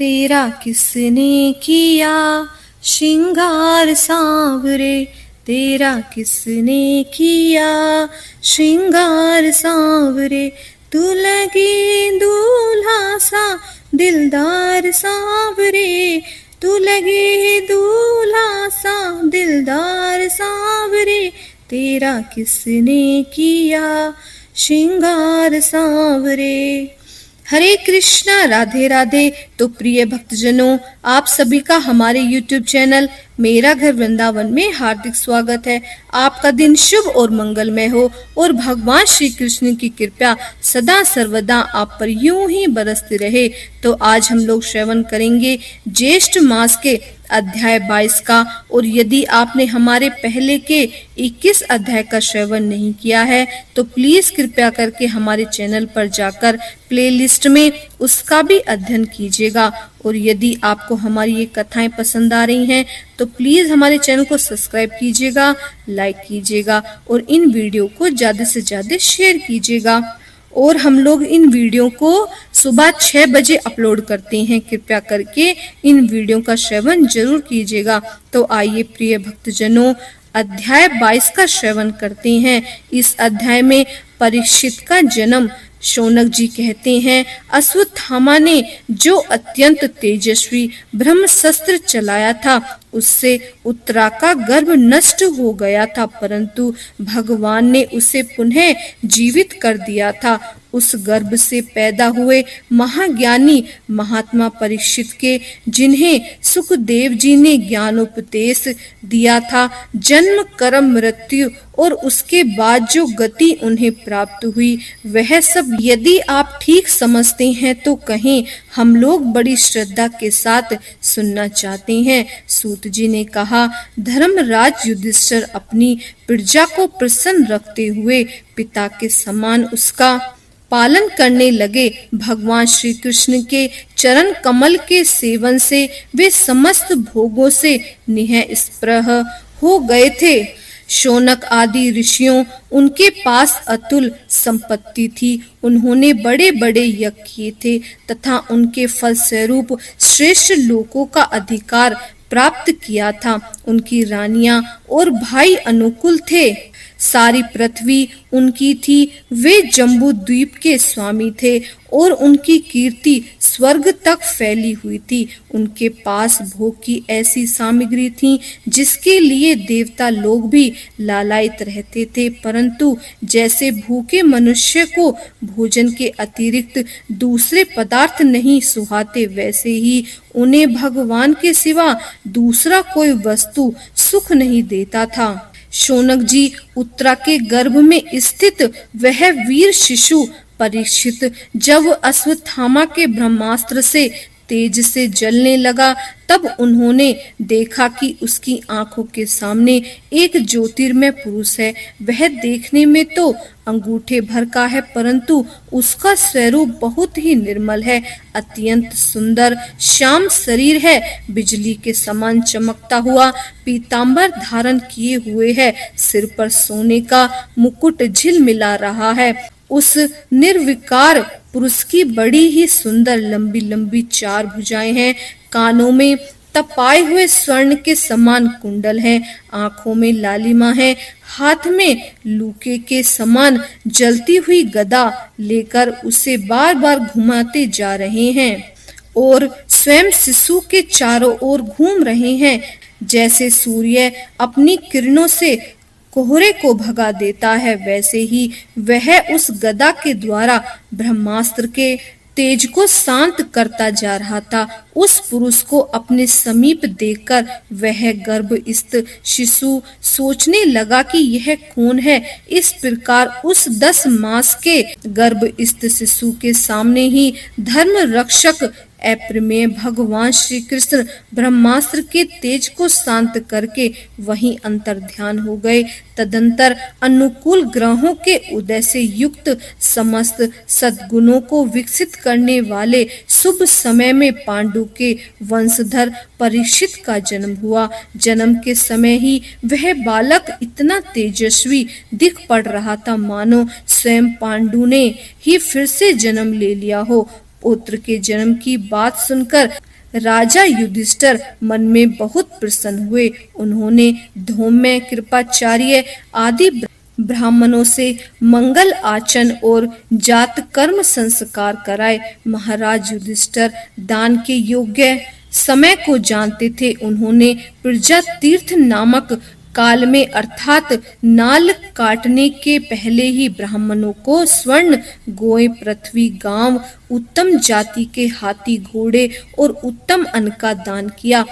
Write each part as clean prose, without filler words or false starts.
तेरा किसने किया श्रृंगार सांवरे, तेरा किसने किया श्रृंगार सांवरे। तू लगी दूल्हा सा दिलदार सांवरे, तू लगी दूल्हा सा दिलदार सांवरे। तेरा किसने किया श्रृंगार सांवरे। हरे कृष्णा, राधे राधे। तो प्रिय भक्तजनों, आप सभी का हमारे YouTube चैनल मेरा घर वृंदावन में हार्दिक स्वागत है। आपका दिन शुभ और मंगलमय हो और भगवान श्री कृष्ण की कृपा सदा सर्वदा आप पर यूं ही बरसती रहे। तो आज हम लोग श्रवण करेंगे ज्येष्ठ मास के अध्याय 22 का। और यदि आपने हमारे पहले के 21 अध्याय का श्रवण नहीं किया है तो प्लीज कृपया करके हमारे चैनल पर जाकर प्लेलिस्ट में उसका भी अध्ययन कीजिएगा। और यदि आपको हमारी ये कथाएं पसंद आ रही हैं तो प्लीज हमारे चैनल को सब्सक्राइब कीजिएगा, लाइक कीजिएगा और इन वीडियो को ज्यादा से ज्यादा शेयर कीजिएगा। और हम लोग इन वीडियो को सुबह 6 बजे अपलोड करते हैं। कृपया करके इन वीडियो का श्रवण जरूर कीजिएगा। तो आइए प्रिय भक्तजनों, अध्याय 22 का श्रवण करते हैं। इस अध्याय में परीक्षित का जन्म। शौनक जी कहते हैं, अश्वत्थामा ने जो अत्यंत तेजस्वी ब्रह्मशस्त्र चलाया था उससे उत्तरा का गर्भ नष्ट हो गया था, परंतु भगवान ने उसे पुनः जीवित कर दिया था। उस गर्भ से पैदा हुए महाज्ञानी महात्मा परीक्षित के, जिन्हें सुखदेव जी ने ज्ञानोपदेश दिया था, जन्म कर्म मृत्यु और उसके बाद जो गति उन्हें प्राप्त हुई वह सब यदि आप ठीक समझते हैं तो कहें, हम लोग बड़ी श्रद्धा के साथ सुनना चाहते हैं। सूत जी ने कहा, धर्मराज युधिष्ठिर अपनी प्रजा को प्रसन्न रखते हुए पिता के समान उसका पालन करने लगे। भगवान श्री कृष्ण के चरण कमल के सेवन से वे समस्त भोगों से निःस्पृह हो गए थे। शौनक आदि ऋषियों, उनके पास अतुल संपत्ति थी। उन्होंने बड़े बड़े यज्ञ किए थे तथा उनके फल स्वरूप श्रेष्ठ लोकों का अधिकार प्राप्त किया था। उनकी रानियां और भाई अनुकूल थे। सारी पृथ्वी उनकी थी। वे जम्बू द्वीप के स्वामी थे और उनकी कीर्ति स्वर्ग तक फैली हुई थी। उनके पास भोग की ऐसी सामग्री थी जिसके लिए देवता लोग भी लालायित रहते थे, परंतु जैसे भूखे मनुष्य को भोजन के अतिरिक्त दूसरे पदार्थ नहीं सुहाते, वैसे ही उन्हें भगवान के सिवा दूसरा कोई वस्तु सुख नहीं देता था। शौनक जी उत्तरा के गर्भ में स्थित वह वीर शिशु परीक्षित जब अश्वत्थामा के ब्रह्मास्त्र से तेज से जलने लगा, तब उन्होंने देखा कि उसकी आंखों के सामने एक ज्योतिर्मय पुरुष है। वह देखने में तो अंगूठे भर का है, परंतु उसका स्वरूप बहुत ही निर्मल है। अत्यंत सुंदर श्याम शरीर है, बिजली के समान चमकता हुआ पीतांबर धारण किए हुए है। सिर पर सोने का मुकुट झिलमिला रहा है। उस निर्विकार पुरुष की बड़ी ही सुंदर लंबी लंबी 4 भुजाएं हैं। कानों में तपाए हुए स्वर्ण के समान कुंडल हैं, आंखों में लालिमा है, हाथ में लूके के समान जलती हुई गदा लेकर उसे बार बार घुमाते जा रहे हैं और स्वयं शिशु के चारों ओर घूम रहे हैं। जैसे सूर्य अपनी किरणों से कोहरे को भगा देता है, वैसे ही वह उस गदा के द्वारा ब्रह्मास्त्र के तेज को शांत करता जा रहा था। उस पुरुष को अपने समीप देखकर वह गर्भस्थ शिशु सोचने लगा कि यह कौन है। इस प्रकार उस 10 मास के गर्भस्थ शिशु के सामने ही धर्म रक्षक अप्रमेय भगवान श्री कृष्ण ब्रह्मास्त्र के तेज को शांत करके वहीं अंतर ध्यान हो गए। तदंतर अनुकूल ग्रहों के उदय से युक्त समस्त सद्गुणों को विकसित करने वाले शुभ समय में पांडु के वंशधर परीक्षित का जन्म हुआ। जन्म के समय ही वह बालक इतना तेजस्वी दिख पड़ रहा था मानो स्वयं पांडु ने ही फिर से जन्म ले लिया हो। पुत्र के जन्म की बात सुनकर राजा युधिष्ठिर मन में बहुत प्रसन्न हुए। उन्होंने धौम्य, कृपाचार्य आदि ब्राह्मणों से मंगल आचरण और जात कर्म संस्कार कराए। महाराज युधिष्ठिर दान के योग्य समय को जानते थे। उन्होंने प्रजा तीर्थ नामक काल में अर्थात नाल काटने के पहले ही ब्राह्मणों को स्वर्ण, गोए, पृथ्वी, गांव, उत्तम जाति के हाथी, घोड़े और उत्तम अन्न का दान किया।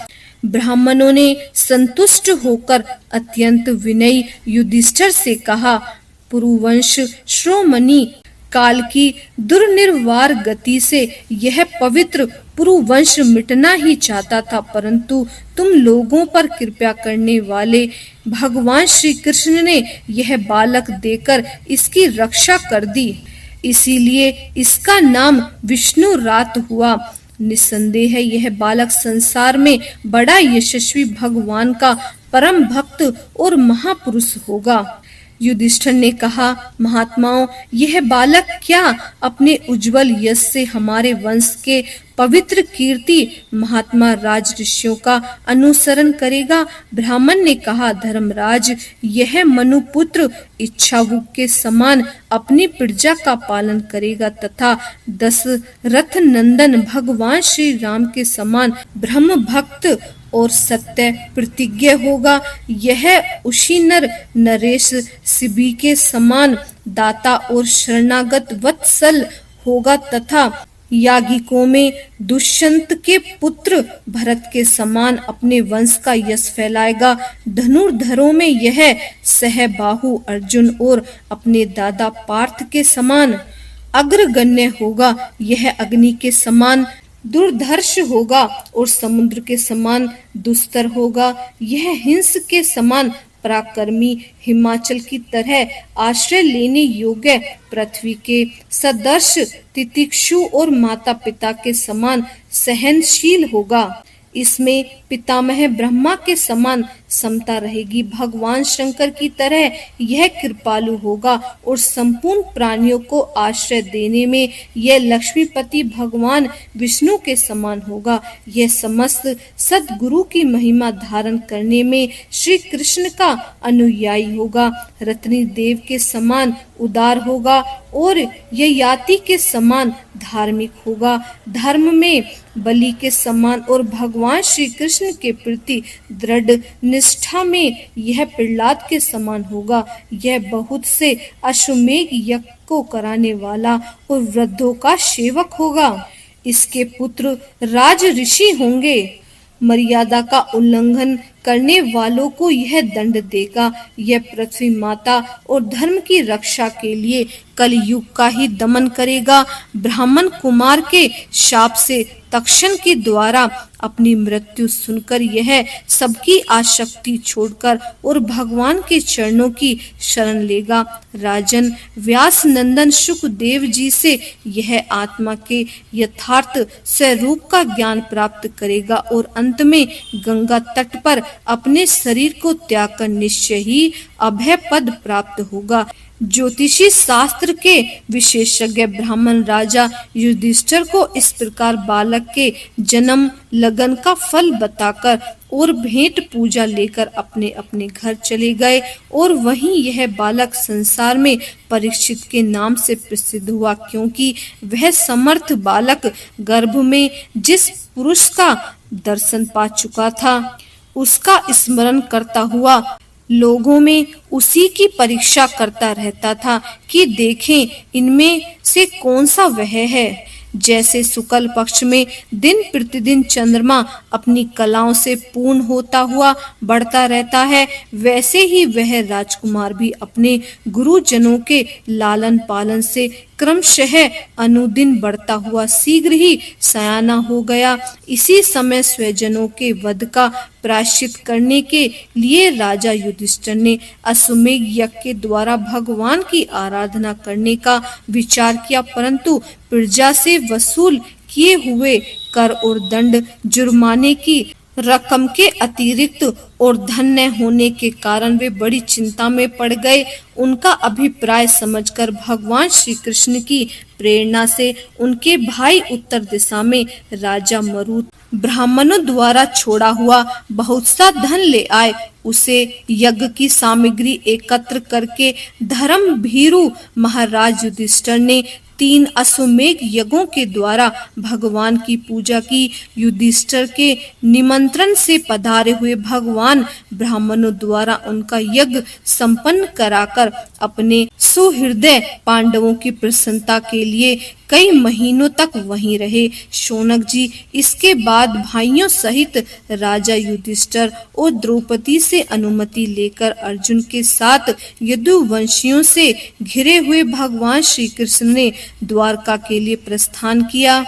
ब्राह्मणों ने संतुष्ट होकर अत्यंत विनयी युधिष्ठिर से कहा, पुरुवंश श्रोमणि काल की दुर्निवार गति से यह पवित्र पुरुवंश मिटना ही चाहता था, परंतु तुम लोगों पर कृपा करने वाले भगवान श्री कृष्ण ने यह बालक देकर इसकी रक्षा कर दी, इसीलिए इसका नाम विष्णु रात हुआ। निस्संदेह यह बालक संसार में बड़ा यशस्वी, भगवान का परम भक्त और महापुरुष होगा। युधिष्ठिर ने कहा, महात्माओं, यह बालक क्या अपने उज्जवल यश से हमारे वंश के पवित्र कीर्ति महात्मा राज ऋषियों का अनुसरण करेगा? ब्राह्मण ने कहा, धर्मराज, यह मनुपुत्र इच्छावु के समान अपनी प्रजा का पालन करेगा तथा दशरथ नंदन भगवान श्री राम के समान ब्रह्म भक्त और सत्य प्रतिज्ञ होगा। यह उशीनर नरेश शिबी के समान दाता और शरणागत वत्सल होगा तथा याज्ञिकों में दुष्यंत के पुत्र भरत के समान अपने वंश का यश फैलाएगा। धनुर्धरों में यह सहबाहु अर्जुन और अपने दादा पार्थ के समान अग्रगण्य होगा। यह अग्नि के समान दुर्धर्ष होगा और समुद्र के समान दुस्तर होगा। यह हिंस के समान पराक्रमी, हिमाचल की तरह आश्रय लेने योग्य, पृथ्वी के सदृश तितिक्षु और माता पिता के समान सहनशील होगा। इसमें पितामह ब्रह्मा के समान समता रहेगी। भगवान शंकर की तरह यह कृपालु होगा और संपूर्ण प्राणियों को आश्रय देने में यह लक्ष्मीपति भगवान विष्णु के समान होगा। यह समस्त सद्गुरु की महिमा धारण करने में श्री कृष्ण का अनुयायी होगा। रत्नी देव के समान उदार होगा और ययाति के समान धार्मिक होगा। धर्म में बलि के समान और भगवान श्री कृष्ण के प्रति दृढ़ निष्ठा में यह प्रहलाद के समान होगा। यह बहुत से अश्वमेध यज्ञ को कराने वाला और वृद्धों का सेवक होगा। इसके पुत्र राज ऋषि होंगे। मर्यादा का उल्लंघन करने वालों को यह दंड देगा। यह पृथ्वी माता और धर्म की रक्षा के लिए कलयुग का ही दमन करेगा। ब्राह्मण कुमार के शाप से तक्षण के द्वारा अपनी मृत्यु सुनकर यह सबकी आसक्ति छोड़कर और भगवान के चरणों की शरण लेगा। राजन, व्यास नंदन शुकदेव जी से यह आत्मा के यथार्थ स्वरूप का ज्ञान प्राप्त करेगा और अंत में गंगा तट पर अपने शरीर को त्याग कर निश्चय ही अभय पद प्राप्त होगा। ज्योतिषी शास्त्र के विशेषज्ञ ब्राह्मण राजा युधिष्ठिर को इस प्रकार बालक के जन्म, लगन का फल बताकर और भेंट पूजा लेकर अपने अपने घर चले गए और वहीं यह बालक संसार में परीक्षित के नाम से प्रसिद्ध हुआ, क्योंकि वह समर्थ बालक गर्भ में जिस पुरुष का दर्शन पा चुका था उसका स्मरण करता हुआ लोगों में उसी की परीक्षा करता रहता था कि देखें इनमें से कौन सा वह है। जैसे शुक्ल पक्ष में दिन प्रतिदिन चंद्रमा अपनी कलाओं से पूर्ण होता हुआ बढ़ता रहता है, वैसे ही वह राजकुमार भी अपने गुरुजनों के लालन पालन से क्रमशः अनुदिन बढ़ता हुआ शीघ्र ही सयाना हो गया। इसी समय स्वजनों के वध का प्रायश्चित करने के लिए राजा युधिष्ठिर ने अश्वमेध यज्ञ के द्वारा भगवान की आराधना करने का विचार किया, परंतु प्रजा से वसूल किए हुए कर और दंड जुर्माने की रकम के अतिरिक्त और धन न होने के कारण वे बड़ी चिंता में पड़ गए। उनका अभिप्राय समझकर भगवान श्री कृष्ण की प्रेरणा से उनके भाई उत्तर दिशा में राजा मरुत ब्राह्मणों द्वारा छोड़ा हुआ बहुत सा धन ले आए। उसे यज्ञ की सामग्री एकत्र करके धर्म भीरु महाराज युधिष्ठिर ने 3 अश्वमेघ यज्ञों के द्वारा भगवान की पूजा की। युधिष्ठिर के निमंत्रण से पधारे हुए भगवान ब्राह्मणों द्वारा उनका यज्ञ संपन्न कराकर अपने सुहृदय पांडवों की प्रसन्नता के लिए कई महीनों तक वहीं रहे। शौनक जी इसके बाद भाइयों सहित राजा युधिष्ठिर और द्रौपदी से अनुमति लेकर अर्जुन के साथ यदुवंशियों से घिरे हुए भगवान श्री कृष्ण ने द्वारका के लिए प्रस्थान किया।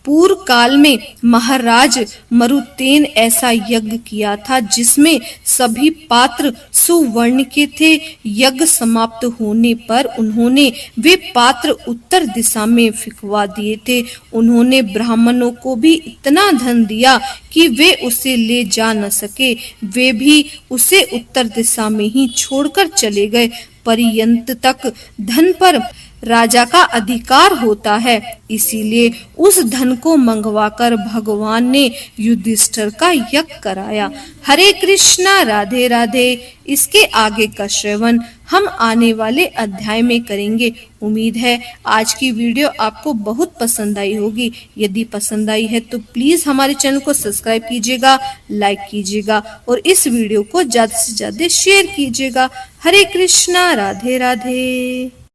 पूर्व काल में महाराज मरुतेन ऐसा यज्ञ किया था जिसमें सभी पात्र सुवर्ण के थे। यज्ञ समाप्त होने पर उन्होंने वे पात्र उत्तर दिशा में फेंकवा दिए थे। उन्होंने ब्राह्मणों को भी इतना धन दिया कि वे उसे ले जा न सके। वे भी उसे उत्तर दिशा में ही छोड़कर चले गए। पर्यंत तक धन पर राजा का अधिकार होता है, इसीलिए उस धन को मंगवाकर भगवान ने युधिष्ठिर का यज्ञ कराया। हरे कृष्णा, राधे राधे। इसके आगे का श्रवण हम आने वाले अध्याय में करेंगे। उम्मीद है आज की वीडियो आपको बहुत पसंद आई होगी। यदि पसंद आई है तो प्लीज हमारे चैनल को सब्सक्राइब कीजिएगा, लाइक कीजिएगा और इस वीडियो को ज्यादा से ज्यादा शेयर कीजिएगा। हरे कृष्णा, राधे राधे।